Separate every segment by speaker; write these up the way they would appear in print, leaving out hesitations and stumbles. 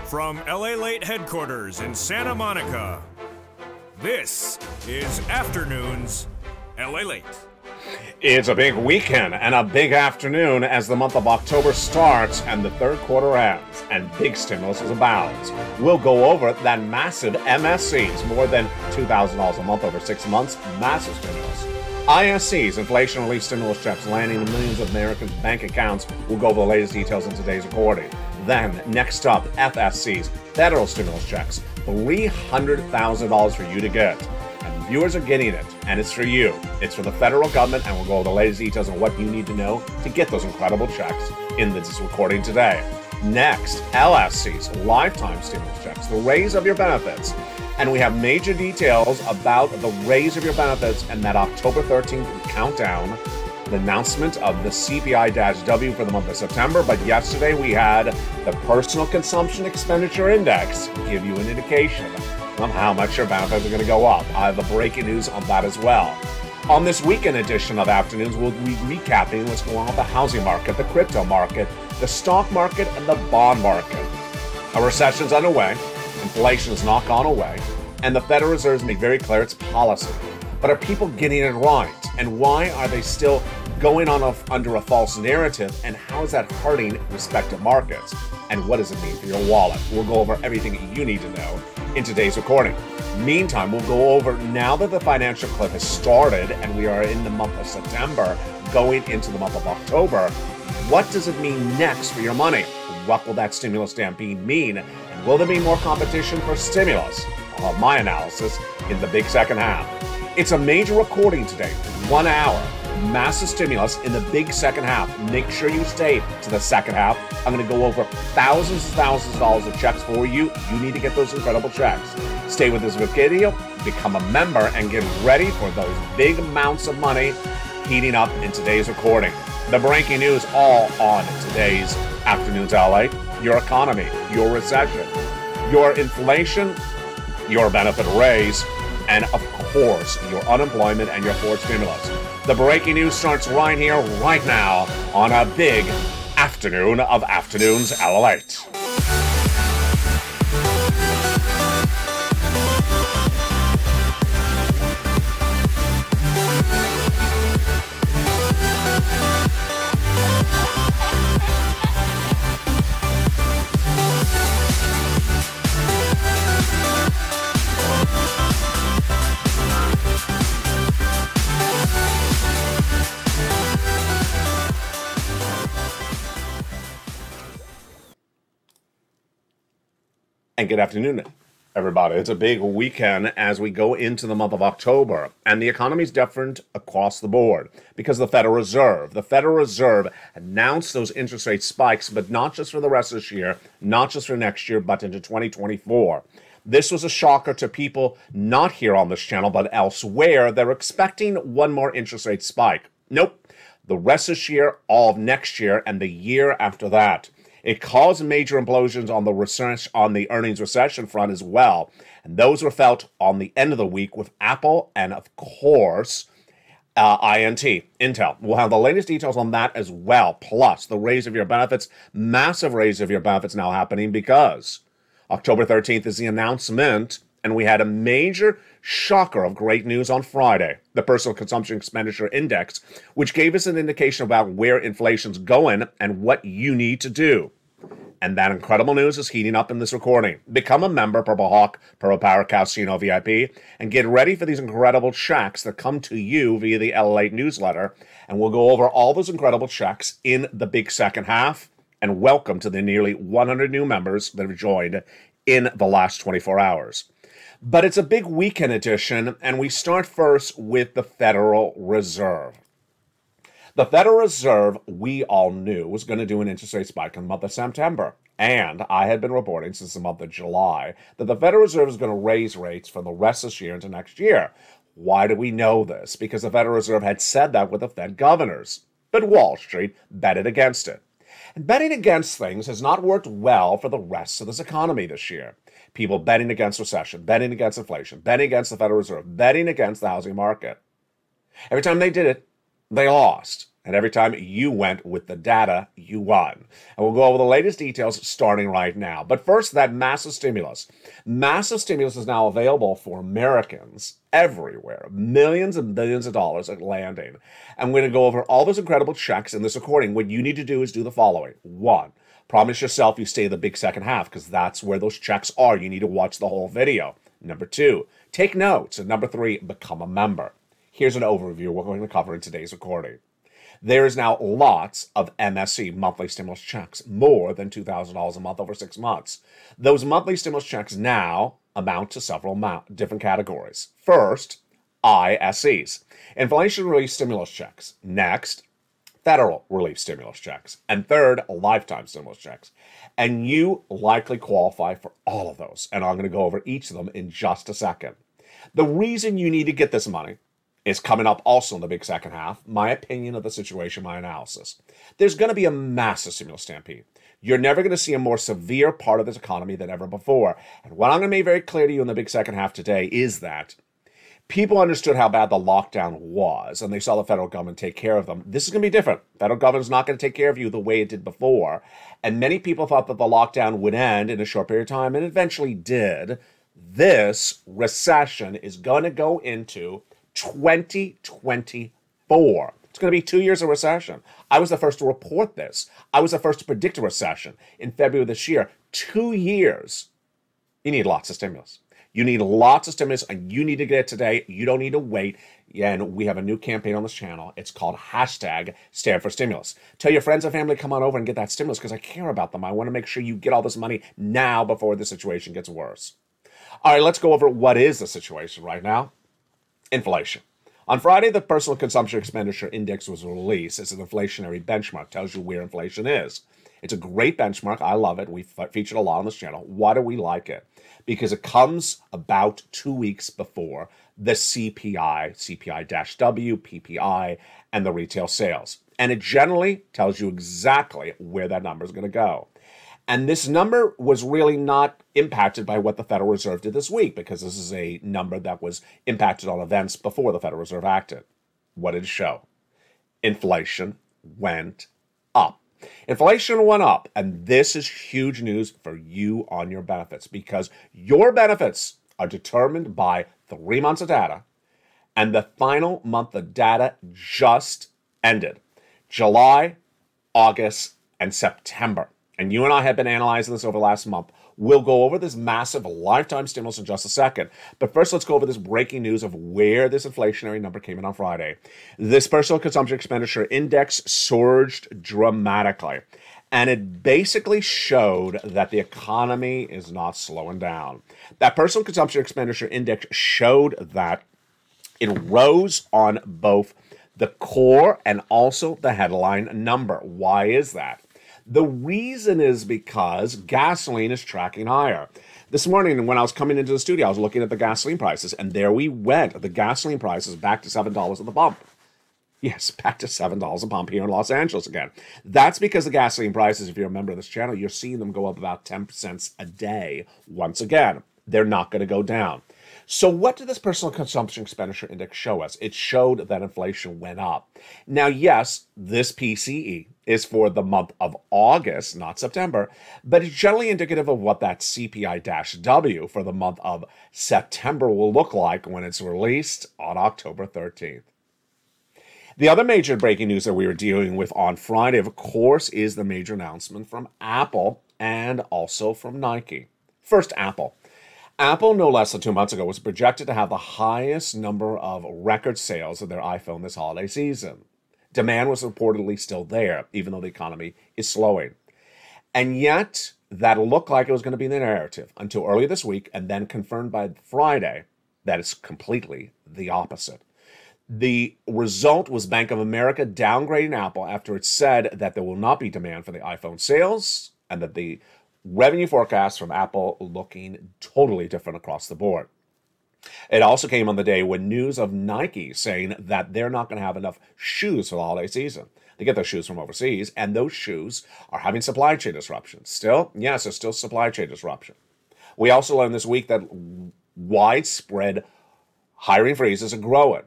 Speaker 1: From LALATE headquarters in Santa Monica, this is Afternoons LALATE.
Speaker 2: It's a big weekend and a big afternoon as the month of October starts and the third quarter ends, and big stimulus is abounds. We'll go over that massive MSCs, more than $2,000 a month over 6 months, massive stimulus. ISCs, inflation relief stimulus checks landing in millions of Americans' bank accounts. We'll go over the latest details in today's recording. Then, next up, FSCs, federal stimulus checks, $300,000 for you to get. And viewers are getting it, and it's for you. It's for the federal government, and we'll go over the latest details on what you need to know to get those incredible checks in this recording today. Next, LSCs, lifetime stimulus checks, the raise of your benefits. And we have major details about the raise of your benefits and that October 13th countdown, the announcement of the CPI-W for the month of September. But yesterday we had the Personal Consumption Expenditure Index give you an indication of how much your benefits are going to go up. I have the breaking news on that as well. On this weekend edition of Afternoons, we'll be recapping what's going on with the housing market, the crypto market, the stock market, and the bond market. A recession's underway. Inflation has not gone away, and the Federal Reserve has made very clear its policy. But are people getting it right? And why are they still going on under a false narrative? And how is that hurting respective markets? And what does it mean for your wallet? We'll go over everything you need to know in today's recording. Meantime, we'll go over, now that the financial cliff has started and we are in the month of September, going into the month of October, what does it mean next for your money? What will that stimulus stampede mean? And will there be more competition for stimulus? I'll have my analysis in the big second half. It's a major recording today, 1 hour, massive stimulus in the big second half. Make sure you stay to the second half. I'm going to go over thousands and thousands of dollars of checks for you. You need to get those incredible checks. Stay with this video, become a member, and get ready for those big amounts of money heating up in today's recording. The breaking news all on today's Afternoons LA, your economy, your recession, your inflation, your benefit raise, and of course, your unemployment and your Ford stimulus. The breaking news starts right here, right now, on a big afternoon of Afternoons LALATE. And good afternoon, everybody. It's a big weekend as we go into the month of October, and the economy is different across the board because the Federal Reserve announced those interest rate spikes, but not just for the rest of this year, not just for next year, but into 2024. This was a shocker to people not here on this channel, but elsewhere. They're expecting one more interest rate spike. Nope. The rest of this year, all of next year, and the year after that. It caused major implosions on the earnings recession front as well. And those were felt on the end of the week with Apple and, of course, Intel. We'll have the latest details on that as well. Plus, the raise of your benefits, massive raise of your benefits now happening because October 13th is the announcement, and we had a major shocker of great news on Friday, the Personal Consumption Expenditure Index, which gave us an indication about where inflation's going and what you need to do. And that incredible news is heating up in this recording. Become a member, Purple Hawk, Purple Power Casino VIP, and get ready for these incredible checks that come to you via the LALATE newsletter. And we'll go over all those incredible checks in the big second half. And welcome to the nearly 100 new members that have joined in the last 24 hours. But it's a big weekend edition, and we start first with the Federal Reserve. The Federal Reserve, we all knew, was going to do an interest rate spike in the month of September. And I had been reporting since the month of July that the Federal Reserve is going to raise rates for the rest of this year into next year. Why do we know this? Because the Federal Reserve had said that with the Fed governors. But Wall Street betted against it. And betting against things has not worked well for the rest of this economy this year. People betting against recession, betting against inflation, betting against the Federal Reserve, betting against the housing market. Every time they did it, they lost. And every time you went with the data, you won. And we'll go over the latest details starting right now. But first, that massive stimulus. Massive stimulus is now available for Americans everywhere. Millions and billions of dollars are landing. And we're going to go over all those incredible checks in this recording. What you need to do is do the following. 1, promise yourself you stay in the big second half because that's where those checks are. You need to watch the whole video. Number 2, take notes. And number 3, become a member. Here's an overview of what we're going to cover in today's recording. There is now lots of MSC, monthly stimulus checks, more than $2,000 a month over 6 months. Those monthly stimulus checks now amount to several different categories. First, ISEs, inflation relief stimulus checks. Next, federal relief stimulus checks. And third, lifetime stimulus checks. And you likely qualify for all of those. And I'm going to go over each of them in just a second. The reason you need to get this money is coming up also in the big second half. My opinion of the situation, my analysis. There's going to be a massive stimulus stampede. You're never going to see a more severe part of this economy than ever before. And what I'm going to make very clear to you in the big second half today is that people understood how bad the lockdown was, and they saw the federal government take care of them. This is going to be different. Federal government is not going to take care of you the way it did before. And many people thought that the lockdown would end in a short period of time, and it eventually did. This recession is going to go into 2024. It's going to be 2 years of recession. I was the first to report this. I was the first to predict a recession in February of this year. 2 years. You need lots of stimulus. You need lots of stimulus, and you need to get it today. You don't need to wait. And we have a new campaign on this channel. It's called #StandForStimulus. Tell your friends and family, come on over and get that stimulus because I care about them. I want to make sure you get all this money now before the situation gets worse. All right, let's go over what is the situation right now. Inflation. On Friday, the Personal Consumption Expenditure Index was released. It's an inflationary benchmark. Tells you where inflation is. It's a great benchmark. I love it. We've featured a lot on this channel. Why do we like it? Because it comes about 2 weeks before the CPI, CPI-W, PPI, and the retail sales. And it generally tells you exactly where that number is going to go. And this number was really not impacted by what the Federal Reserve did this week because this is a number that was impacted on events before the Federal Reserve acted. What did it show? Inflation went up. Inflation went up, and this is huge news for you on your benefits because your benefits are determined by 3 months of data, and the final month of data just ended. July, August, and September. And you and I have been analyzing this over the last month. We'll go over this massive lifetime stimulus in just a second. But first, let's go over this breaking news of where this inflationary number came in on Friday. This Personal Consumption Expenditure Index surged dramatically. And it basically showed that the economy is not slowing down. That Personal Consumption Expenditure Index showed that it rose on both the core and also the headline number. Why is that? The reason is because gasoline is tracking higher. This morning, when I was coming into the studio, I was looking at the gasoline prices, and there we went. The gasoline price is back to $7 at the pump. Yes, back to $7 a pump here in Los Angeles again. That's because the gasoline prices, if you're a member of this channel, you're seeing them go up about 10 cents a day. Once again, they're not going to go down. So what did this Personal Consumption Expenditure Index show us? It showed that inflation went up. Now, yes, this PCE is for the month of August, not September, but it's generally indicative of what that CPI-W for the month of September will look like when it's released on October 13th. The other major breaking news that we were dealing with on Friday, of course, is the major announcement from Apple and also from Nike. First, Apple. Apple, no less than 2 months ago, was projected to have the highest number of record sales of their iPhone this holiday season. Demand was reportedly still there, even though the economy is slowing. And yet, that looked like it was going to be the narrative until earlier this week, and then confirmed by Friday that it's completely the opposite. The result was Bank of America downgrading Apple after it said that there will not be demand for the iPhone sales, and that the revenue forecasts from Apple looking totally different across the board. It also came on the day when news of Nike saying that they're not going to have enough shoes for the holiday season. They get those shoes from overseas, and those shoes are having supply chain disruptions. Still, yes, there's still supply chain disruption. We also learned this week that widespread hiring freezes are growing.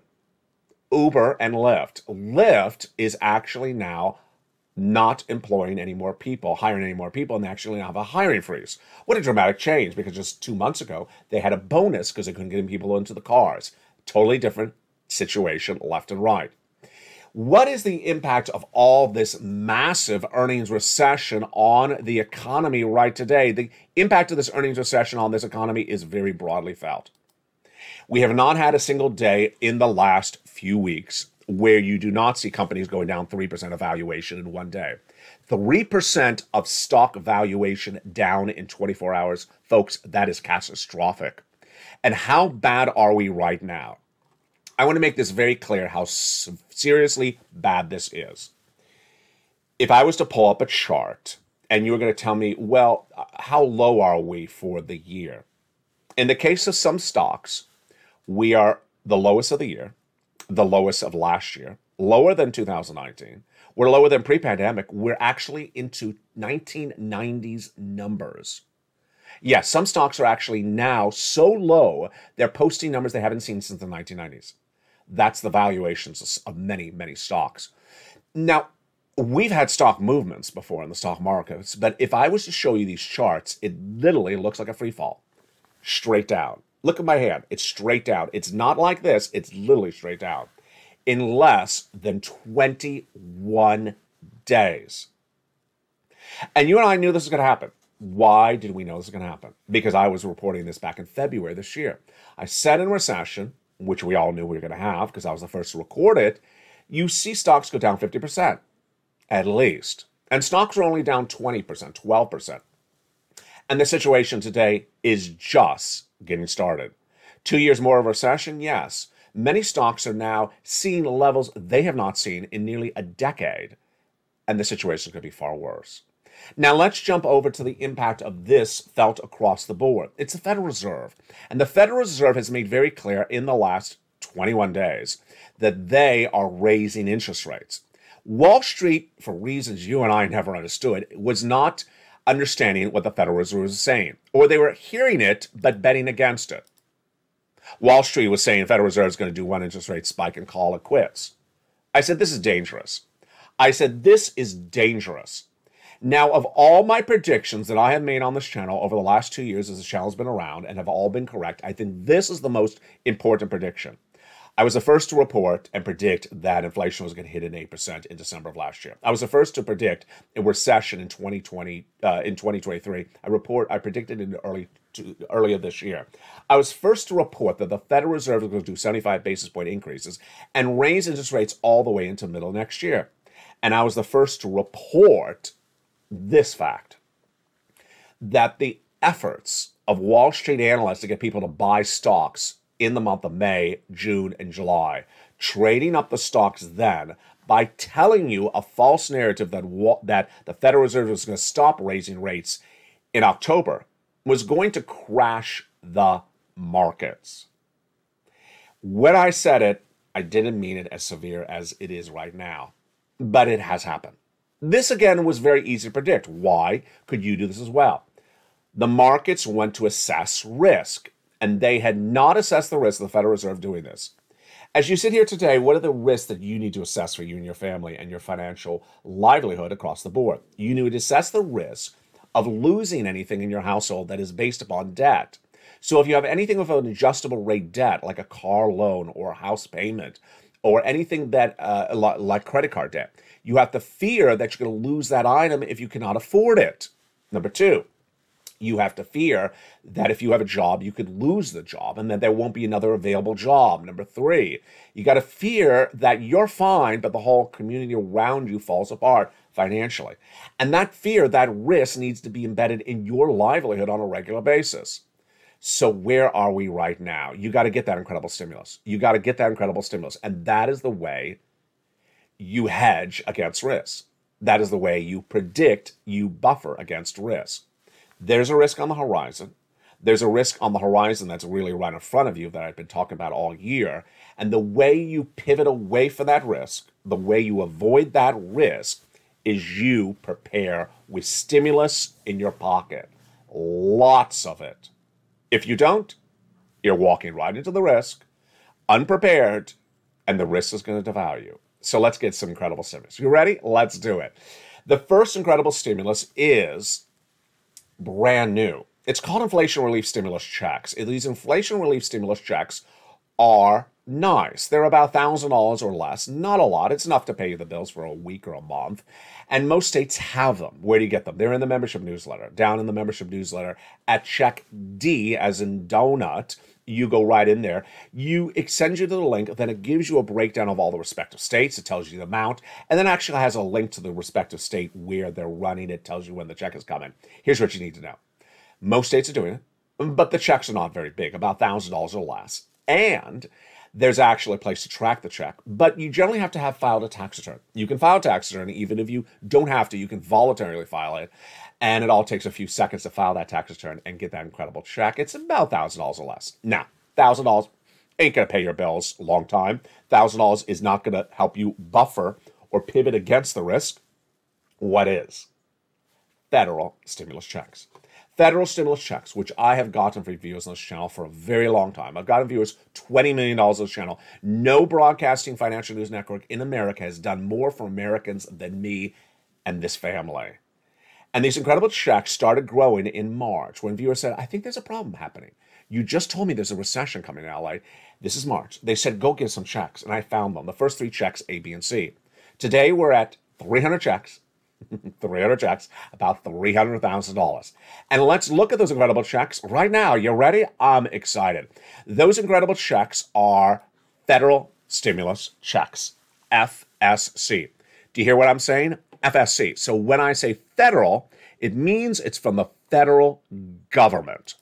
Speaker 2: Uber and Lyft. Lyft is actually now not employing any more people, hiring any more people, and they actually now have a hiring freeze. What a dramatic change, because just 2 months ago, they had a bonus because they couldn't get people into the cars. Totally different situation left and right. What is the impact of all this massive earnings recession on the economy right today? The impact of this earnings recession on this economy is very broadly felt. We have not had a single day in the last few weeks where you do not see companies going down 3% of valuation in one day. 3% of stock valuation down in 24 hours. Folks, that is catastrophic. And how bad are we right now? I want to make this very clear how seriously bad this is. If I was to pull up a chart and you were going to tell me, well, how low are we for the year? In the case of some stocks, we are the lowest of the year, the lowest of last year, lower than 2019. We're lower than pre-pandemic. We're actually into 1990s numbers. Yes, some stocks are actually now so low, they're posting numbers they haven't seen since the 1990s. That's the valuations of many, many stocks. Now, we've had stock movements before in the stock markets, but if I was to show you these charts, it literally looks like a free fall. Straight down. Look at my hand. It's straight down. It's not like this. It's literally straight down. In less than 21 days. And you and I knew this was going to happen. Why did we know this was going to happen? Because I was reporting this back in February this year. I said in recession, which we all knew we were going to have because I was the first to record it, you see stocks go down 50%, at least. And stocks are only down 20%, 12%. And the situation today is just getting started. 2 years more of recession? Yes. Many stocks are now seeing levels they have not seen in nearly a decade. And the situation could be far worse. Now let's jump over to the impact of this felt across the board. It's the Federal Reserve. And the Federal Reserve has made very clear in the last 21 days that they are raising interest rates. Wall Street, for reasons you and I never understood, was not understanding what the Federal Reserve was saying. Or they were hearing it, but betting against it. Wall Street was saying the Federal Reserve is going to do one interest rate spike and call it quits. I said, this is dangerous. I said, this is dangerous. Now, of all my predictions that I have made on this channel over the last 2 years as the channel's been around and have all been correct, I think this is the most important prediction. I was the first to report and predict that inflation was going to hit an 8% in December of last year. I was the first to predict a recession in 2023. I predicted it earlier this year. I was first to report that the Federal Reserve was going to do 75 basis point increases and raise interest rates all the way into middle next year. And I was the first to report this fact, that the efforts of Wall Street analysts to get people to buy stocks in the month of May, June, and July, trading up the stocks then by telling you a false narrative that the Federal Reserve was going to stop raising rates in October, was going to crash the markets. When I said it, I didn't mean it as severe as it is right now, but it has happened. This, again, was very easy to predict. Why could you do this as well? The markets went to assess risk, and they had not assessed the risk of the Federal Reserve doing this. As you sit here today, what are the risks that you need to assess for you and your family and your financial livelihood across the board? You need to assess the risk of losing anything in your household that is based upon debt. So if you have anything with an adjustable rate debt, like a car loan or a house payment, or anything that like credit card debt, you have to fear that you're going to lose that item if you cannot afford it. Number two, you have to fear that if you have a job, you could lose the job and that there won't be another available job. Number three, you got to fear that you're fine, but the whole community around you falls apart financially. And that fear, that risk needs to be embedded in your livelihood on a regular basis. So where are we right now? You got to get that incredible stimulus. You got to get that incredible stimulus. And that is the way you hedge against risk. That is the way you predict, you buffer against risk. There's a risk on the horizon. There's a risk on the horizon that's really right in front of you that I've been talking about all year. And the way you pivot away from that risk, the way you avoid that risk, is you prepare with stimulus in your pocket. Lots of it. If you don't, you're walking right into the risk, unprepared, and the risk is going to devour you. So let's get some incredible stimulus. You ready? Let's do it. The first incredible stimulus is brand new. It's called inflation relief stimulus checks. These inflation relief stimulus checks are nice. They're about $1,000 or less. Not a lot. It's enough to pay you the bills for a week or a month. And most states have them. Where do you get them? They're in the membership newsletter. Down in the membership newsletter at check D, as in donut, you go right in there. It sends you to the link, then it gives you a breakdown of all the respective states. It tells you the amount, and then actually has a link to the respective state where they're running it, tells you when the check is coming. Here's what you need to know. Most states are doing it, but the checks are not very big, about $1,000 or less. And there's actually a place to track the check, but you generally have to have filed a tax return. You can file a tax return, even if you don't have to, you can voluntarily file it, and it all takes a few seconds to file that tax return and get that incredible check. It's about $1,000 or less. Now, $1,000 ain't going to pay your bills a long time. $1,000 is not going to help you buffer or pivot against the risk. What is? Federal stimulus checks. Federal stimulus checks, which I have gotten for viewers on this channel for a very long time. I've gotten viewers $20 million on this channel. No broadcasting financial news network in America has done more for Americans than me and this family. And these incredible checks started growing in March when viewers said, I think there's a problem happening. You just told me there's a recession coming in LA. This is March. They said, go get some checks. And I found them. The first 3 checks, A, B, and C. Today, we're at 300 checks. 300 checks, about $300,000. And let's look at those incredible checks right now. You ready? I'm excited. Those incredible checks are federal stimulus checks, FSC. Do you hear what I'm saying? FSC. So when I say federal, it means it's from the federal government,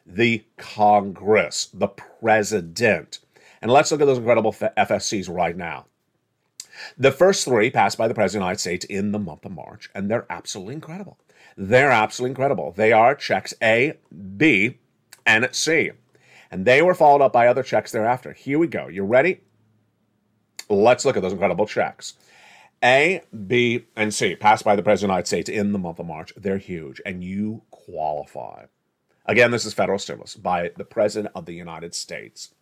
Speaker 2: the Congress, the president. And let's look at those incredible FSCs right now. The first 3 passed by the President of the United States in the month of March, and they're absolutely incredible. They're absolutely incredible. They are checks A, B, and C. And they were followed up by other checks thereafter. Here we go. You ready? Let's look at those incredible checks. A, B, and C passed by the President of the United States in the month of March. They're huge, and you qualify. Again, this is federal stimulus by the President of the United States.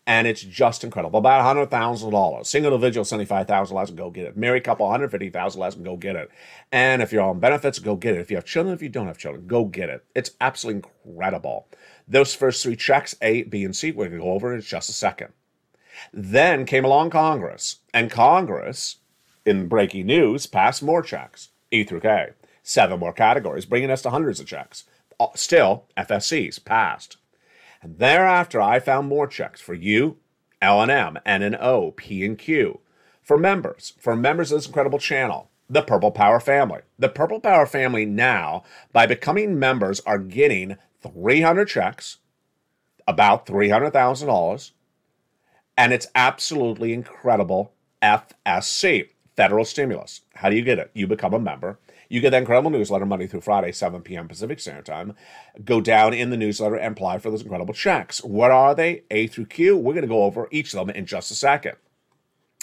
Speaker 2: And it's just incredible. About $100,000. Single individual, $75,000 less, go get it. Married couple, $150,000 less, go get it. And if you're on benefits, go get it. If you have children, if you don't have children, go get it. It's absolutely incredible. Those first 3 checks, A, B, and C, we're going to go over in just a second. Then came along Congress. And Congress, in breaking news, passed more checks, E through K. 7 more categories, bringing us to hundreds of checks. Still, FSCs passed. And thereafter, I found more checks for U, L and M, N and O, P and Q. For members of this incredible channel, the Purple Power family. The Purple Power family now, by becoming members, are getting 300 checks, about $300,000, and it's absolutely incredible FSC, federal stimulus. How do you get it? You become a member. You get that incredible newsletter Monday through Friday, 7 p.m. Pacific Standard Time. Go down in the newsletter and apply for those incredible checks. What are they? A through Q. We're going to go over each of them in just a second.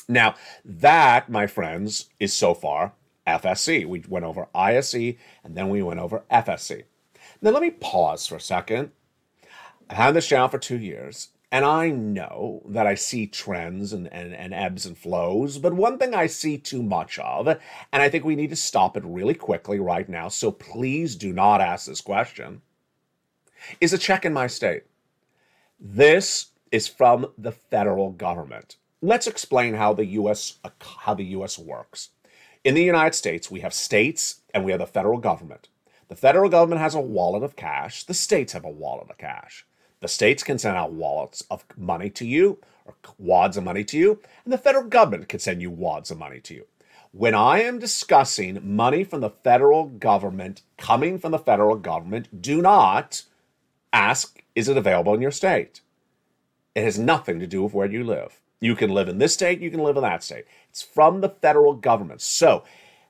Speaker 2: Now, that, my friends, is so far FSC. We went over ISC, and then we went over FSC. Now, let me pause for a second. I've had this channel for 2 years. And I know that I see trends and ebbs and flows, but one thing I see too much of, and I think we need to stop it really quickly right now, so please do not ask this question, is a check in my state. This is from the federal government. Let's explain how the U.S. works. In the United States, we have states and we have the federal government. The federal government has a wallet of cash. The states have a wallet of cash. The states can send out wallets of money to you, or wads of money to you, and the federal government can send you wads of money to you. When I am discussing money from the federal government, coming from the federal government, do not ask, is it available in your state? It has nothing to do with where you live. You can live in this state, you can live in that state. It's from the federal government. So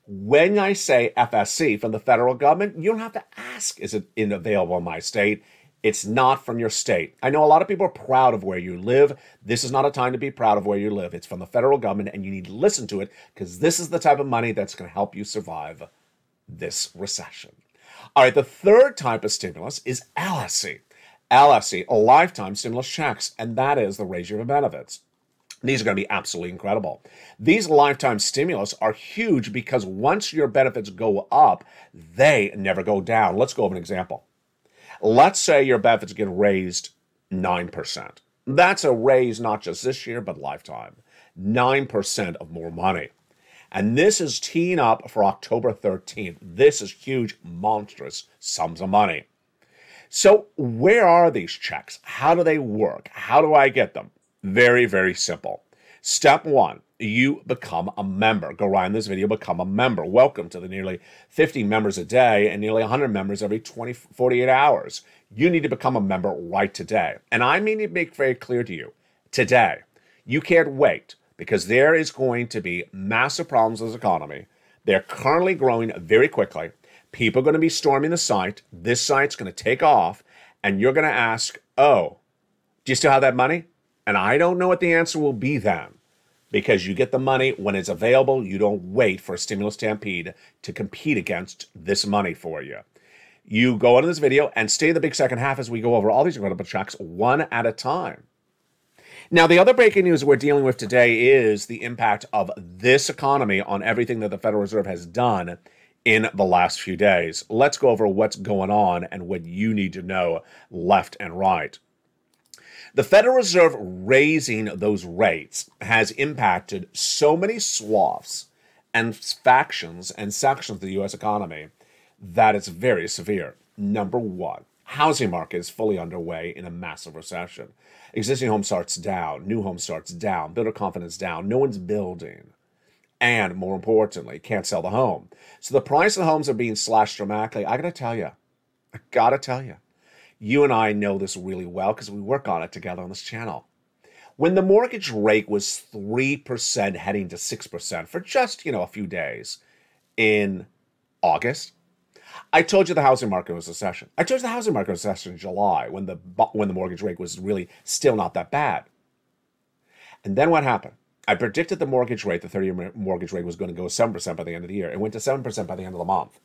Speaker 2: when I say FSC from the federal government, you don't have to ask, is it available in my state? It's not from your state. I know a lot of people are proud of where you live. This is not a time to be proud of where you live. It's from the federal government, and you need to listen to it because this is the type of money that's going to help you survive this recession. All right, the third type of stimulus is LSC. LSC, a lifetime stimulus checks, and that is the raise your benefits. These are going to be absolutely incredible. These lifetime stimulus are huge because once your benefits go up, they never go down. Let's go over an example. Let's say your benefits get raised 9%. That's a raise not just this year, but lifetime. 9% of more money. And this is teeing up for October 13th. This is huge, monstrous sums of money. So where are these checks? How do they work? How do I get them? Very, very simple. Step one, you become a member. Go right in this video, become a member. Welcome to the nearly 50 members a day and nearly 100 members every 48 hours. You need to become a member right today. And I mean to make very clear to you, today, you can't wait because there is going to be massive problems with this economy. They're currently growing very quickly. People are going to be storming the site. This site's going to take off, and you're going to ask, oh, do you still have that money? And I don't know what the answer will be then, because you get the money when it's available. You don't wait for a stimulus stampede to compete against this money for you. You go into this video and stay the big second half as we go over all these incredible checks one at a time. Now, the other breaking news we're dealing with today is the impact of this economy on everything that the Federal Reserve has done in the last few days. Let's go over what's going on and what you need to know left and right. The Federal Reserve raising those rates has impacted so many swaths and factions and sections of the U.S. economy that it's very severe. Number one, housing market is fully underway in a massive recession. Existing home starts down, new home starts down, builder confidence down, no one's building. And more importantly, can't sell the home. So the price of the homes are being slashed dramatically. I gotta tell you, you and I know this really well because we work on it together on this channel. When the mortgage rate was 3% heading to 6% for just, a few days in August, I told you the housing market was a recession. I told you the housing market was a recession in July when the mortgage rate was really still not that bad. And then what happened? I predicted the mortgage rate, the 30-year mortgage rate, was going to go 7% by the end of the year. It went to 7% by the end of the month.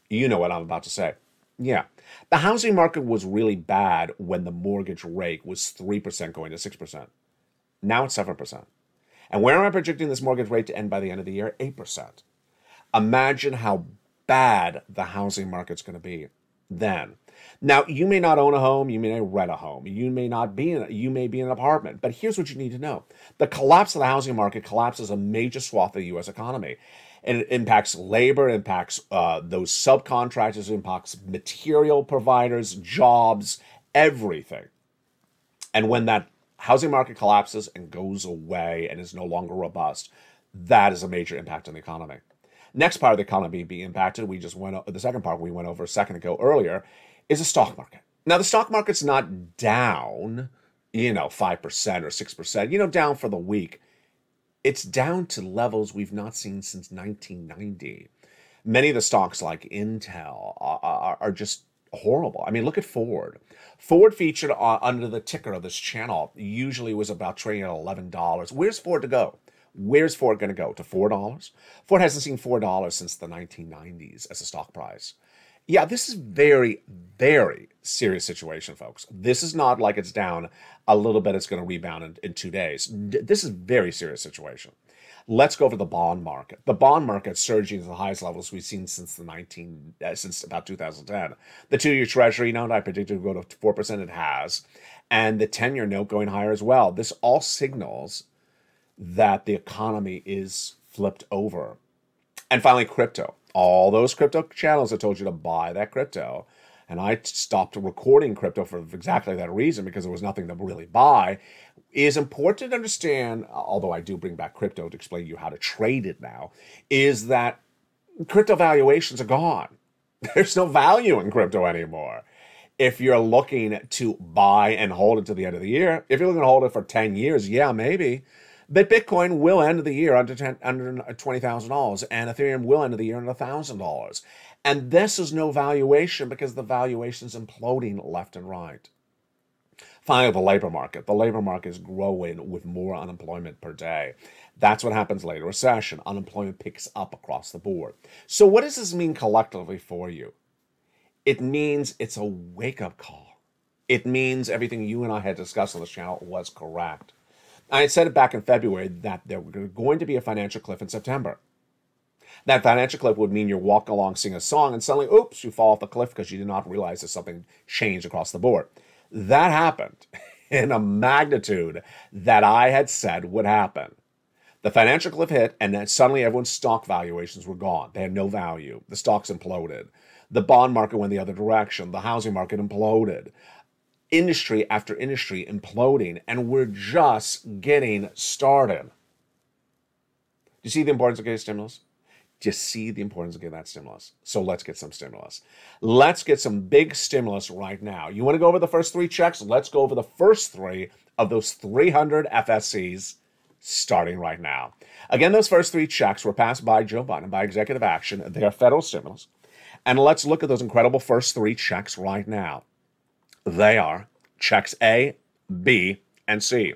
Speaker 2: You know what I'm about to say. Yeah. The housing market was really bad when the mortgage rate was 3% going to 6%. Now it's 7%. And where am I predicting this mortgage rate to end by the end of the year? 8%. Imagine how bad the housing market's going to be then. Now, you may not own a home, you may rent a home, you may be in an apartment, but here's what you need to know. The collapse of the housing market collapses a major swath of the U.S. economy. And it impacts labor, it impacts those subcontractors, it impacts material providers, jobs, everything. And when that housing market collapses and goes away and is no longer robust, that is a major impact on the economy. Next part of the economy being impacted, the second part we went over a second ago earlier, is the stock market. Now, the stock market's not down, 5% or 6%, down for the week. It's down to levels we've not seen since 1990. Many of the stocks like Intel are just horrible. I mean, look at Ford. Ford featured under the ticker of this channel usually was about trading at $11. Where's Ford to go? Where's Ford going to go? To $4? Ford hasn't seen $4 since the 1990s as a stock price. Yeah, this is very, very serious situation, folks. This is not like it's down a little bit, it's going to rebound in 2 days. This is a very serious situation. Let's go over the bond market. The bond market surging to the highest levels we've seen since since about 2010. The 2-year Treasury note I predicted would go to 4%. It has, and the 10-year note going higher as well. This all signals that the economy is flipped over. And finally, crypto. All those crypto channels that told you to buy that crypto, and I stopped recording crypto for exactly that reason because there was nothing to really buy, is important to understand, although I do bring back crypto to explain to you how to trade it now, is that crypto valuations are gone. There's no value in crypto anymore. If you're looking to buy and hold it to the end of the year, if you're looking to hold it for 10 years, yeah, maybe. But Bitcoin will end the year under $20,000, and Ethereum will end the year under $1,000. And this is no valuation because the valuation is imploding left and right. Finally, the labor market. The labor market is growing with more unemployment per day. That's what happens later. Recession, unemployment picks up across the board. So what does this mean collectively for you? It means it's a wake-up call. It means everything you and I had discussed on this channel was correct. I had said it back in February that there was going to be a financial cliff in September. That financial cliff would mean you're walking along, singing a song, and suddenly, oops, you fall off the cliff because you did not realize that something changed across the board. That happened in a magnitude that I had said would happen. The financial cliff hit, and then suddenly everyone's stock valuations were gone. They had no value. The stocks imploded. The bond market went the other direction. The housing market imploded. Industry after industry imploding, and we're just getting started. Do you see the importance of getting stimulus? Do you see the importance of getting that stimulus? So let's get some stimulus. Let's get some big stimulus right now. You want to go over the first 3 checks? Let's go over the first 3 of those 300 FSCs starting right now. Again, those first 3 checks were passed by Joe Biden by executive action. They are federal stimulus. And let's look at those incredible first 3 checks right now. They are checks A, B, and C.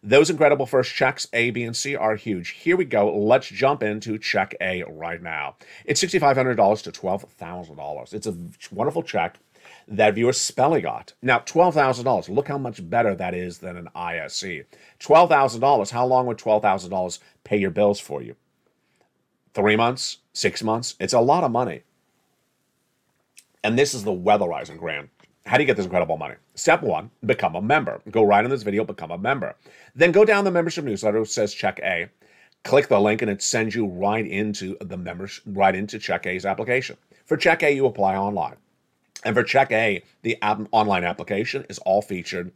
Speaker 2: Those incredible first checks, A, B, and C, are huge. Here we go. Let's jump into check A right now. It's $6,500 to $12,000. It's a wonderful check that viewer Spelly got. Now, $12,000. Look how much better that is than an ISC. $12,000. How long would $12,000 pay your bills for you? 3 months? 6 months? It's a lot of money. And this is the weatherizing grant. How do you get this incredible money? Step 1, become a member. Go right in this video, become a member. Then go down the membership newsletter, which says Check A. Click the link, and it sends you right into right into Check A's application. For Check A, you apply online. And for Check A, the online application is all featured,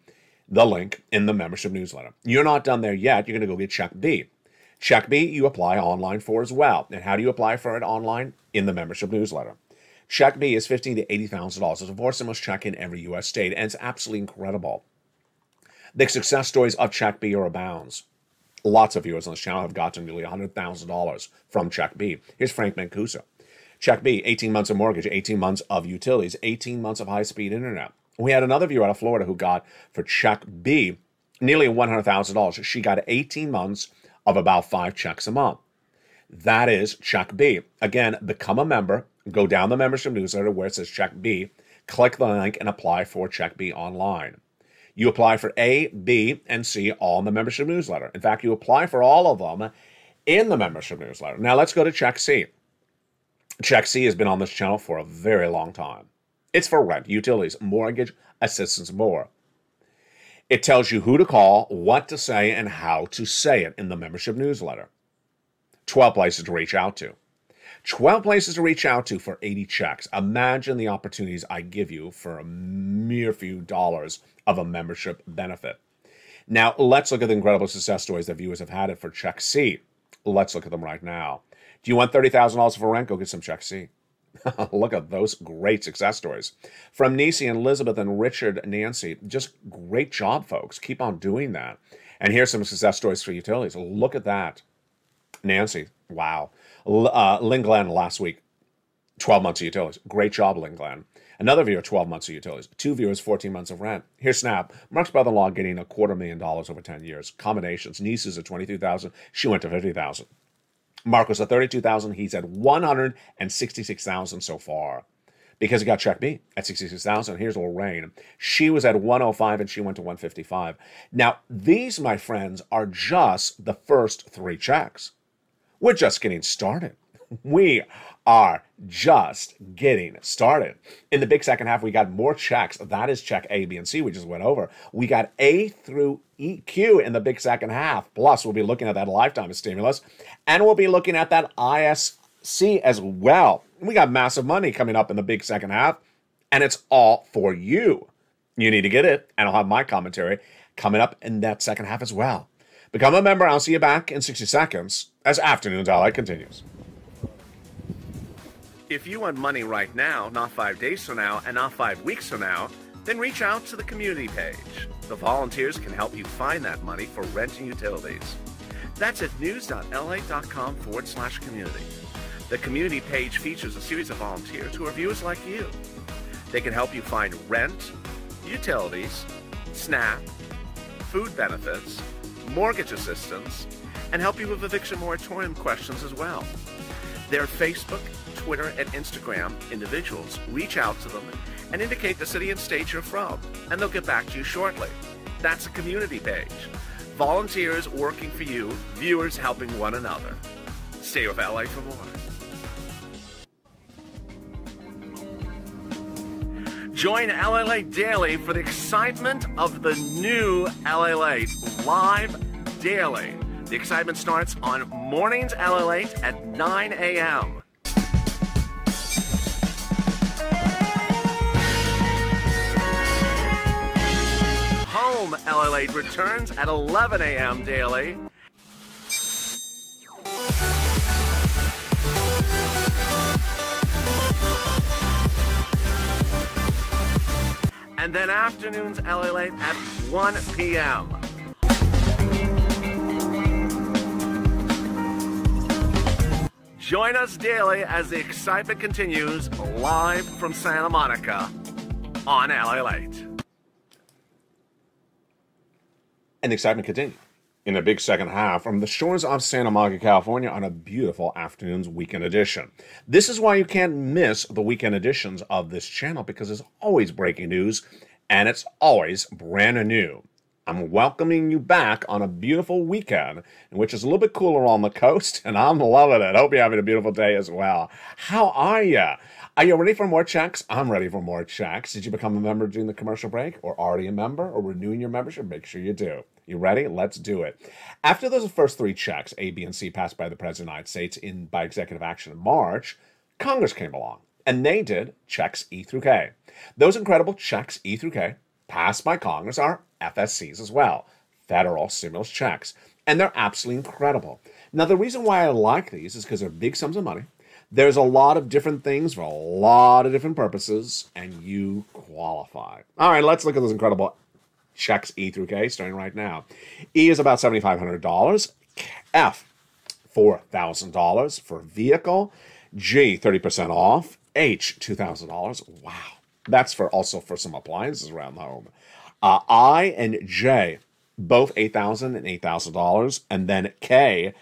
Speaker 2: the link in the membership newsletter. You're not done there yet. You're going to go get Check B. Check B, you apply online for as well. And how do you apply for it online? In the membership newsletter. Check B is $15,000 to $80,000. It's a 4 stimulus check in every U.S. state, and it's absolutely incredible. The success stories of Check B are abounds. Lots of viewers on this channel have gotten nearly $100,000 from Check B. Here's Frank Mancuso. Check B, 18 months of mortgage, 18 months of utilities, 18 months of high-speed internet. We had another viewer out of Florida who got, for Check B, nearly $100,000. She got 18 months of about 5 checks a month. That is Check B. Again, become a member. Go down the membership newsletter where it says Check B, click the link, and apply for Check B online. You apply for A, B, and C all in the membership newsletter. In fact, you apply for all of them in the membership newsletter. Now let's go to Check C. Check C has been on this channel for a very long time. It's for rent, utilities, mortgage, assistance, more. It tells you who to call, what to say, and how to say it in the membership newsletter. 12 places to reach out to. 12 places to reach out to for 80 checks. Imagine the opportunities I give you for a mere few dollars of a membership benefit. Now, let's look at the incredible success stories that viewers have had it for Check C. Let's look at them right now. Do you want $30,000 for rent? Go get some Check C. Look at those great success stories. From Nisi and Elizabeth and Richard and Nancy, just great job, folks. Keep on doing that. And here's some success stories for utilities. Look at that. Nancy, wow. Lynn Glenn last week, 12 months of utilities. Great job, Lynn Glenn. Another viewer, 12 months of utilities. 2 viewers, 14 months of rent. Here's Snap. Mark's brother-in-law getting $250,000 over 10 years. Combinations. Nieces at $22,000. She went to $50,000. Mark was at $32,000. He's at $166,000 so far because he got Check B at $66,000. Here's Lorraine. She was at $105,000 and she went to $155,000. Now, these, my friends, are just the first 3 checks. We're just getting started. We are just getting started. In the big second half, we got more checks. That is Check A, B, and C we just went over. We got A through Q in the big second half. Plus, we'll be looking at that lifetime stimulus, and we'll be looking at that ISC as well. We got massive money coming up in the big second half, and it's all for you. You need to get it, and I'll have my commentary coming up in that second half as well. Become a member. I'll see you back in 60 seconds as Afternoons LA continues.
Speaker 3: If you want money right now, not 5 days from now, and not 5 weeks from now, then reach out to the community page. The volunteers can help you find that money for rent and utilities. That's at news.la.com/community. The community page features a series of volunteers who are viewers like you. They can help you find rent, utilities, SNAP, food benefits, mortgage assistance, and help you with eviction moratorium questions as well. Their Facebook, Twitter, and Instagram individuals reach out to them and indicate the city and state you're from, and they'll get back to you shortly. That's a community page. Volunteers working for you, viewers helping one another. Stay with LA for more. Join LALATE daily for the excitement of the new LALATE live daily. The excitement starts on mornings LALATE at 9 a.m. Home LALATE returns at 11 a.m. daily. And then afternoons LALATE at 1 p.m. Join us daily as the excitement continues live from Santa Monica on LALATE.
Speaker 2: And the excitement continues in a big second half from the shores of Santa Monica, California on a beautiful afternoon's weekend edition. This is why you can't miss the weekend editions of this channel, because there's always breaking news and it's always brand new. I'm welcoming you back on a beautiful weekend, in which is a little bit cooler on the coast, and I'm loving it. Hope you're having a beautiful day as well. How are you? Are you ready for more checks? I'm ready for more checks. Did you become a member during the commercial break, or already a member, or renewing your membership? Make sure you do. You ready? Let's do it. After those first three checks, A, B, and C, passed by the President of the United States by executive action in March, Congress came along, and they did checks E through K. Those incredible checks E through K passed by Congress are FSCs as well, federal stimulus checks, and they're absolutely incredible. Now, the reason why I like these is because they're big sums of money. There's a lot of different things for a lot of different purposes, and you qualify. All right, let's look at those incredible checks E through K, starting right now. E is about $7,500. F, $4,000 for vehicle. G, 30% off. H, $2,000. Wow. That's also for some appliances around the home. I and J, both $8,000 and $8,000. And then K,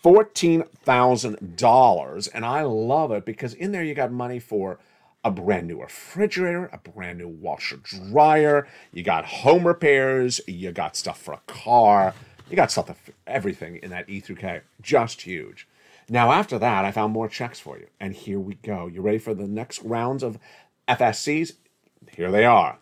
Speaker 2: $14,000. And I love it because in there you got money for a brand new refrigerator, a brand new washer dryer, you got home repairs, you got stuff for a car, you got stuff for everything in that E through K. Just huge. Now after that, I found more checks for you. And here we go. You ready for the next rounds of FSCs? Here they are.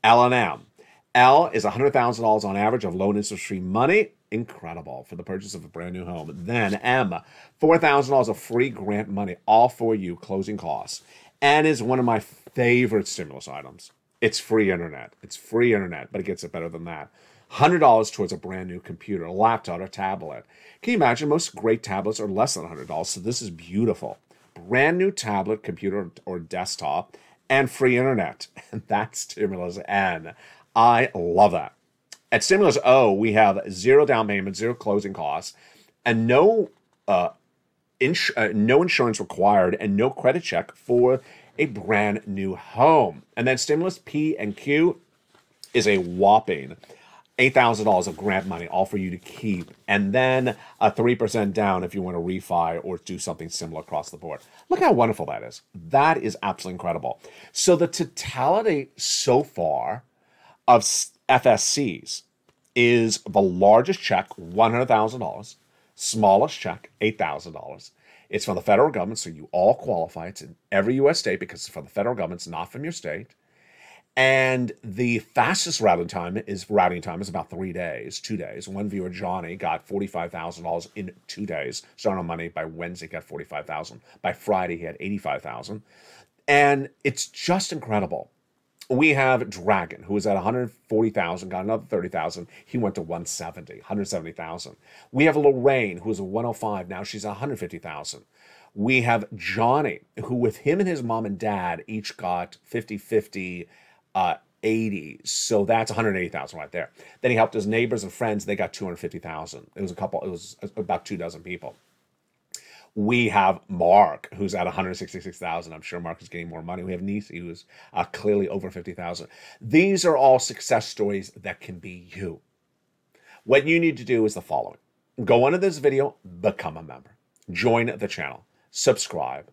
Speaker 2: L and M. L is $100,000 on average of loan interest-free money. Incredible for the purchase of a brand new home. Then M, $4,000 of free grant money, all for you, closing costs. N is one of my favorite stimulus items. It's free internet. It's free internet, but it gets it better than that. $100 towards a brand new computer, a laptop, or tablet. Can you imagine? Most great tablets are less than $100, so this is beautiful. Brand new tablet, computer, or desktop, and free internet. And that's Stimulus N. I love that. At Stimulus O, we have zero down payment, zero closing costs, and no insurance required, and no credit check for a brand new home. And then Stimulus P and Q is a whopping $8,000 of grant money, all for you to keep. And then a 3% down if you want to refi or do something similar across the board. Look how wonderful that is. That is absolutely incredible. So the totality so far of FSCs is the largest check, $100,000. Smallest check, $8,000. It's from the federal government, so you all qualify. It's in every U.S. state because it's from the federal government. It's not from your state. And the fastest routing time is about 3 days, 2 days. One viewer, Johnny, got $45,000 in 2 days. Started on Monday. By Wednesday, he got $45,000. By Friday, he had $85,000. And it's just incredible. We have Dragon, who was at $140,000, got another $30,000. He went to $170,000. We have Lorraine, who was at $105,000. Now she's at $150,000. We have Johnny, who with him and his mom and dad each got 50-50, 80. So that's $180,000 right there. Then he helped his neighbors and friends. They got $250,000. It was about 24 people. We have Mark, who's at $166,000. I'm sure Mark is getting more money. We have Nisi, who's clearly over $50,000. These are all success stories that can be you. What you need to do is the following. Go under this video, become a member. Join the channel. Subscribe.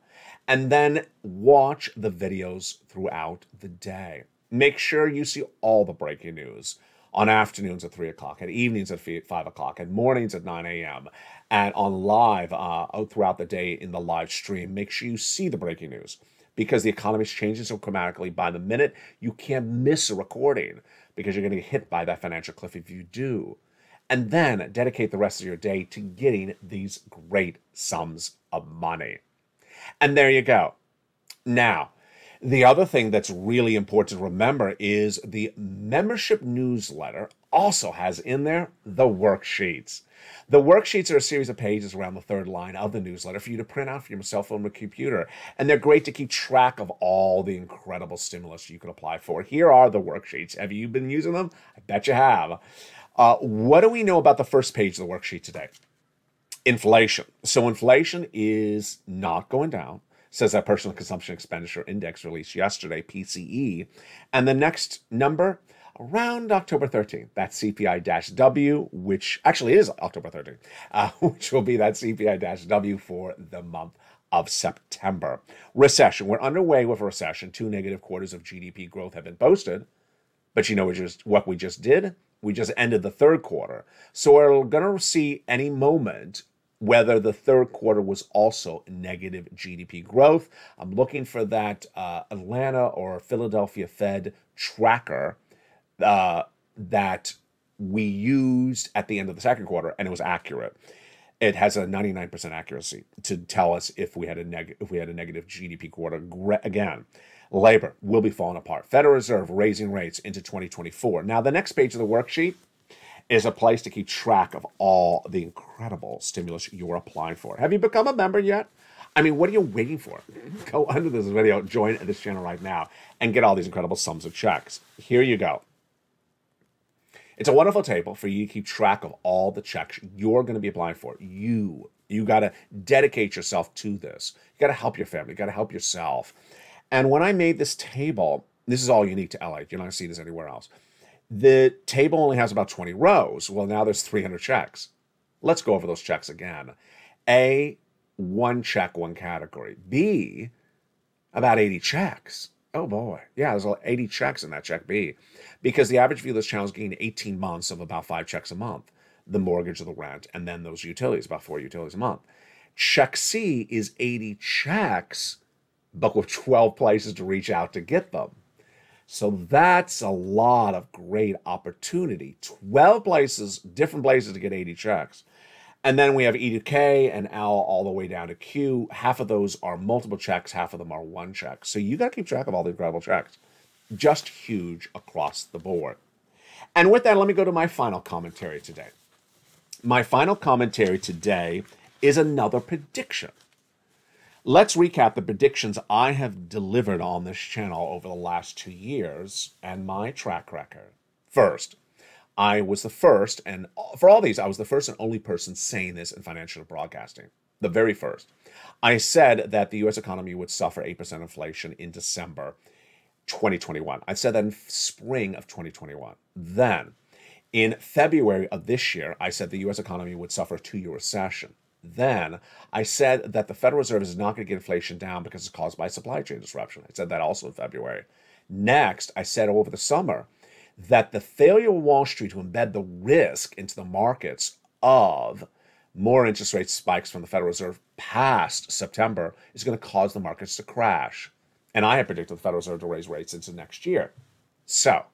Speaker 2: And then watch the videos throughout the day. Make sure you see all the breaking news, on afternoons at 3 o'clock, at evenings at 5 o'clock, and mornings at 9 a.m., and on live throughout the day in the live stream. Make sure you see the breaking news, because the economy is changing so dramatically by the minute. You can't miss a recording, because you're going to get hit by that financial cliff if you do. And then dedicate the rest of your day to getting these great sums of money. And there you go. Now, the other thing that's really important to remember is the membership newsletter also has in there the worksheets. The worksheets are a series of pages around the third line of the newsletter for you to print out for your cell phone or computer. And they're great to keep track of all the incredible stimulus you can apply for. Here are the worksheets. Have you been using them? I bet you have. What do we know about the first page of the worksheet today? Inflation. So inflation is not going down, says that Personal Consumption Expenditure Index released yesterday, PCE. And the next number, around October 13th, that's CPI-W, which actually is October 13th, which will be that CPI-W for the month of September. Recession. We're underway with a recession. 2 negative quarters of GDP growth have been posted. But you know what we just did? We just ended the third quarter. So we're going to see any moment whether the third quarter was also negative GDP growth. I'm looking for that Atlanta or Philadelphia Fed tracker that we used at the end of the second quarter, and it was accurate. It has a 99% accuracy to tell us if we had a negative GDP quarter again. Labor will be falling apart. Federal Reserve raising rates into 2024. Now, the next page of the worksheet is a place to keep track of all the incredible stimulus you're applying for. Have you become a member yet? I mean, what are you waiting for? Go under this video, join this channel right now, and get all these incredible sums of checks. Here you go. It's a wonderful table for you to keep track of all the checks you're going to be applying for. You got to dedicate yourself to this. You got to help your family. You got to help yourself. And when I made this table, this is all unique to LA. You're not going to see this anywhere else. The table only has about 20 rows. Well, now there's 300 checks. Let's go over those checks again. A, 1 check, 1 category. B, about 80 checks. Oh boy. Yeah, there's 80 checks in that check B. Because the average view of this channel is getting 18 months of about 5 checks a month. The mortgage or the rent, and then those utilities, about 4 utilities a month. Check C is 80 checks, but with 12 places to reach out to get them. So that's a lot of great opportunity. 12 places, different places to get 80 checks. And then we have E to K and L all the way down to Q. Half of those are multiple checks, half of them are 1 check. So you got to keep track of all the incredible checks. Just huge across the board. And with that, let me go to my final commentary today. My final commentary today is another prediction. Let's recap the predictions I have delivered on this channel over the last 2 years and my track record. First, I was the first, and for all these, I was the first and only person saying this in financial broadcasting. The very first. I said that the U.S. economy would suffer 8% inflation in December 2021. I said that in spring of 2021. Then, in February of this year, I said the U.S. economy would suffer a 2-year recession. Then I said that the Federal Reserve is not going to get inflation down because it's caused by supply chain disruption. I said that also in February. Next, I said over the summer that the failure of Wall Street to embed the risk into the markets of more interest rate spikes from the Federal Reserve past September is going to cause the markets to crash. And I had predicted the Federal Reserve to raise rates into next year. So,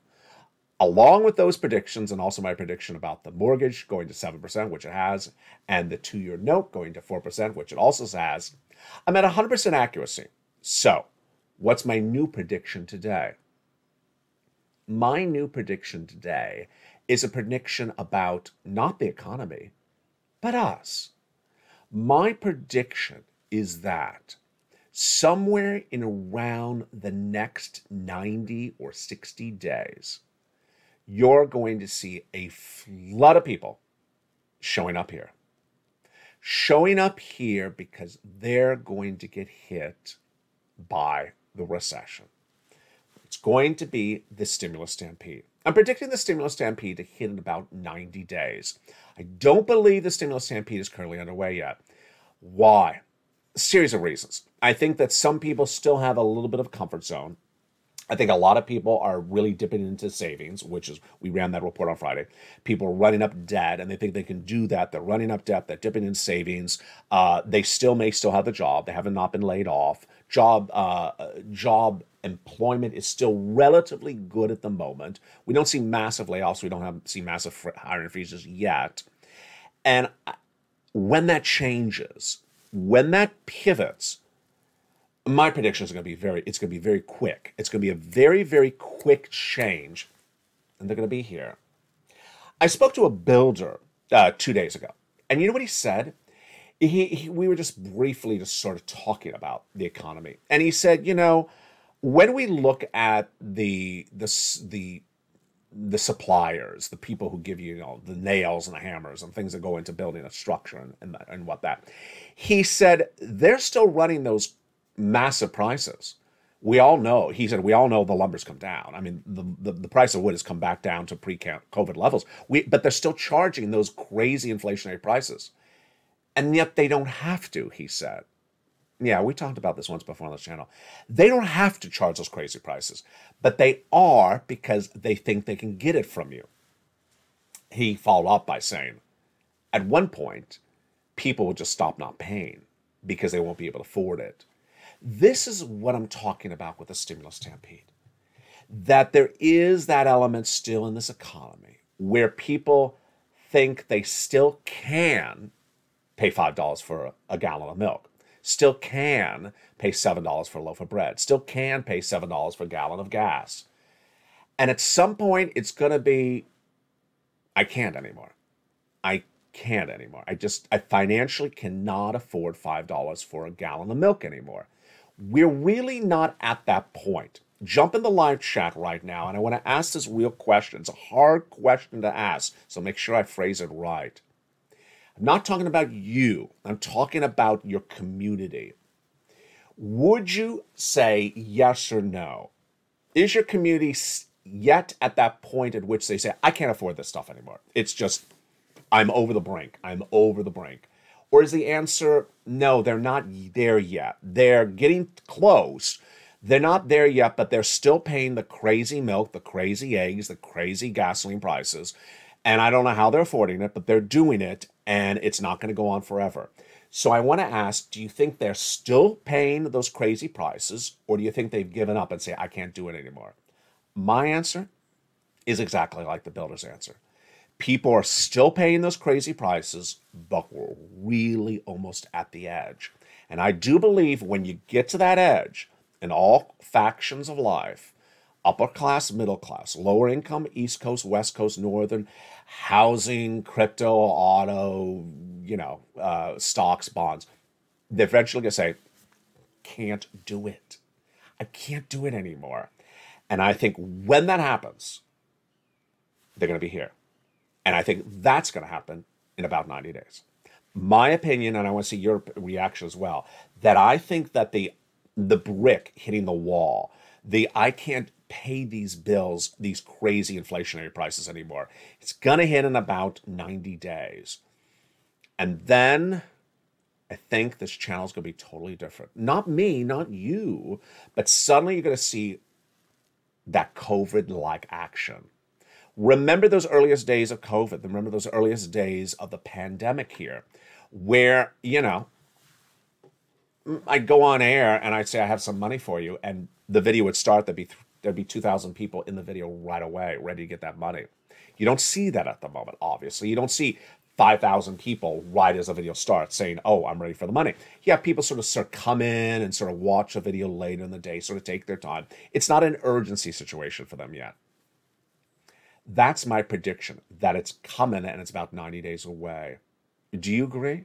Speaker 2: along with those predictions, and also my prediction about the mortgage going to 7%, which it has, and the 2-year note going to 4%, which it also has, I'm at 100% accuracy. So, what's my new prediction today? My new prediction today is a prediction about not the economy, but us. My prediction is that somewhere in around the next 90 or 60 days, you're going to see a flood of people showing up here. Showing up here because they're going to get hit by the recession. It's going to be the stimulus stampede. I'm predicting the stimulus stampede to hit in about 90 days. I don't believe the stimulus stampede is currently underway yet. Why? A series of reasons. I think that some people still have a little bit of comfort zone. I think a lot of people are really dipping into savings, which is, we ran that report on Friday. People are running up debt and they think they can do that. They're running up debt, they're dipping in savings. They may still have the job. They haven't not been laid off. Job employment is still relatively good at the moment. We don't see massive layoffs. We don't see massive hiring freezes yet. And when that changes, when that pivots, my prediction is it's going to be very quick. It's going to be a very, very quick change, and they're going to be here. I spoke to a builder 2 days ago, and you know what he said? We were just briefly just sort of talking about the economy, and he said, when we look at the suppliers, the people who give you, the nails and the hammers and things that go into building a structure and what that, he said they're still running those massive prices. We all know, he said, we all know the lumber's come down. I mean, the price of wood has come back down to pre-COVID levels. But they're still charging those crazy inflationary prices. And yet they don't have to, he said. Yeah, we talked about this once before on this channel. They don't have to charge those crazy prices, but they are because they think they can get it from you. He followed up by saying, at one point, people will just stop not paying because they won't be able to afford it. This is what I'm talking about with the stimulus stampede. That there is that element still in this economy where people think they still can pay $5 for a gallon of milk, still can pay $7 for a loaf of bread, still can pay $7 for a gallon of gas. And at some point, it's going to be, I can't anymore. I can't anymore. I financially cannot afford $5 for a gallon of milk anymore. We're really not at that point. Jump in the live chat right now, and I want to ask this real question. It's a hard question to ask, so make sure I phrase it right. I'm not talking about you. I'm talking about your community. Would you say yes or no? Is your community yet at that point at which they say, I can't afford this stuff anymore? It's just, I'm over the brink. I'm over the brink. Or is the answer, no, they're not there yet. They're getting close. They're not there yet, but they're still paying the crazy milk, the crazy eggs, the crazy gasoline prices. And I don't know how they're affording it, but they're doing it, and it's not going to go on forever. So I want to ask, do you think they're still paying those crazy prices, or do you think they've given up and say, I can't do it anymore? My answer is exactly like the builder's answer. People are still paying those crazy prices, but we're really almost at the edge. And I do believe when you get to that edge, in all factions of life, upper class, middle class, lower income, East Coast, West Coast, Northern, housing, crypto, auto, stocks, bonds, they're eventually going to say, can't do it. I can't do it anymore. And I think when that happens, they're going to be here. And I think that's going to happen in about 90 days. My opinion, and I want to see your reaction as well, that I think that the brick hitting the wall, I can't pay these bills, these crazy inflationary prices anymore, it's going to hit in about 90 days. And then I think this channel is going to be totally different. Not me, not you, but suddenly you're going to see that COVID-like action. Remember those earliest days of COVID. Remember those earliest days of the pandemic here, where, I'd go on air and I'd say, I have some money for you. And the video would start. There'd be 2,000 people in the video right away, ready to get that money. You don't see that at the moment, obviously. You don't see 5,000 people right as the video starts saying, oh, I'm ready for the money. You have people sort of come in and sort of watch a video later in the day, sort of take their time. It's not an urgency situation for them yet. That's my prediction, that it's coming and it's about 90 days away. Do you agree?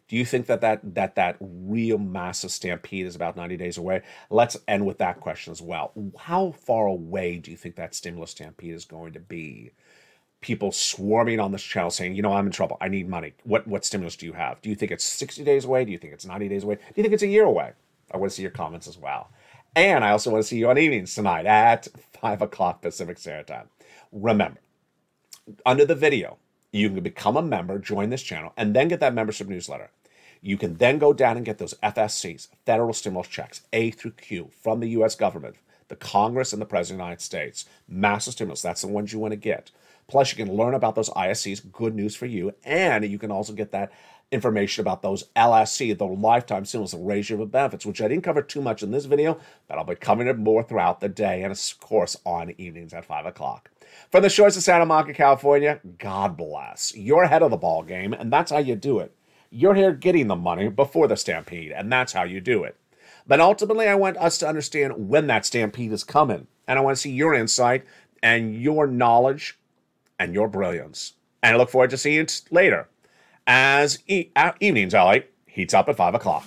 Speaker 2: Do you think that real massive stampede is about 90 days away? Let's end with that question as well. How far away do you think that stimulus stampede is going to be? People swarming on this channel saying, I'm in trouble. I need money. What stimulus do you have? Do you think it's 60 days away? Do you think it's 90 days away? Do you think it's a year away? I want to see your comments as well. And I also want to see you on evenings tonight at 5 o'clock Pacific Standard Time. Remember, under the video, you can become a member, join this channel, and then get that membership newsletter. You can then go down and get those FSCs, federal stimulus checks, A through Q, from the U.S. government, the Congress and the President of the United States. Massive stimulus. That's the ones you want to get. Plus, you can learn about those ISCs. Good news for you. And you can also get that information about those LSC, the lifetime stimulus, the ratio of benefits, which I didn't cover too much in this video, but I'll be covering it more throughout the day and, of course, on evenings at 5 o'clock. From the shores of Santa Monica, California, God bless. You're ahead of the ball game, and that's how you do it. You're here getting the money before the stampede, and that's how you do it. But ultimately, I want us to understand when that stampede is coming, and I want to see your insight and your knowledge and your brilliance. And I look forward to seeing you later as Evenings LA heats up at 5 o'clock.